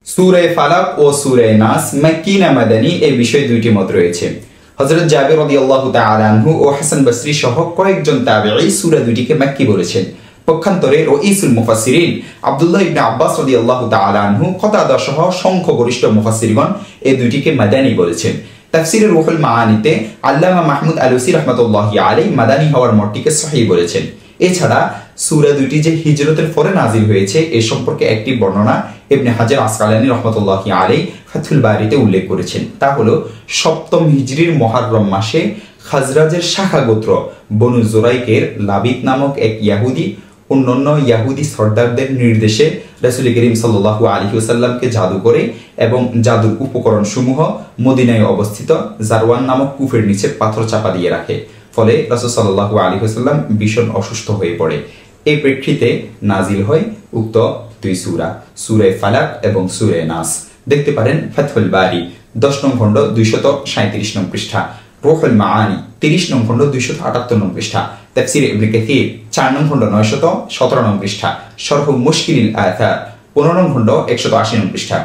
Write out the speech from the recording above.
সূরা ফালাক ও সূরা নাস মাক্কি না মাদানী এই বিষয়ে দুইটি মত রয়েছে। হযরত জাবির রাদিয়াল্লাহু তাআলা আনহু ও হাসান বসরি সহ কয়েকজন তাবেঈ সূরা দুইটিকে মাক্কি বলেছেন। পক্ষান্তরে রাইসুল মুফাসসিরিন আব্দুল্লাহ ইবনে আব্বাস রাদিয়াল্লাহু তাআলা আনহু কতাদা সহ সংখ্যাগরিষ্ঠ মুফাসসিরগণ এই দুইটিকে মাদানী বলেছেন। তাফসীরে রুহুল মাআনিতে আল্লামা মাহমুদ আলুসি রাহমাতুল্লাহি আলাইহি মাদানী হওয়ার মতটিকে সহিহ বলেছেন। এছাড়া সূরা দুইটি যে হিজরতের পরে নাজিল হয়েছে এ সম্পর্কে একটি বর্ণনা ইবনে হাজার আসকালানী রাহমাতুল্লাহি আলাইহি ফাথুল বারিতে উল্লেখ করেছেন। তা হলো সপ্তম হিজরির মুহররম মাসে খাজরাজের শাখা গোত্র বনু জুরাইকের লাবিদ নামক এক ইয়াহুদী অন্যান্য ইয়াহুদী সর্দারদের নির্দেশে রাসূল করিম সাল্লাল্লাহু আলাইহি ওয়াসাল্লামকে জাদু করে এবং জাদুর উপকরণ সমূহ মদিনায় অবস্থিত জারওয়ান নামক কূপের নিচে পাথর চাপা দিয়ে রাখে। ফলে রাসূল সাল্লাল্লাহু আলাইহি ওয়াসাল্লাম ভীষণ অসুস্থ হয়ে পড়ে। এই প্রেক্ষিতে নাজিল হয় উক্ত দুই সূরা, সূরা ফালাক এবং সূরা নাস। দেখতে পারেন ফাথুল বারি 10 নং খণ্ড 237 নং পৃষ্ঠা, রুহুল মাআনি 30 নং খণ্ড 278 নং পৃষ্ঠা, তাফসীর ইবনে কাসীর 4 নং খণ্ড 917 নং পৃষ্ঠা, শরহ মুশকিলিল আথার 15 নং খণ্ড 180 নং পৃষ্ঠা।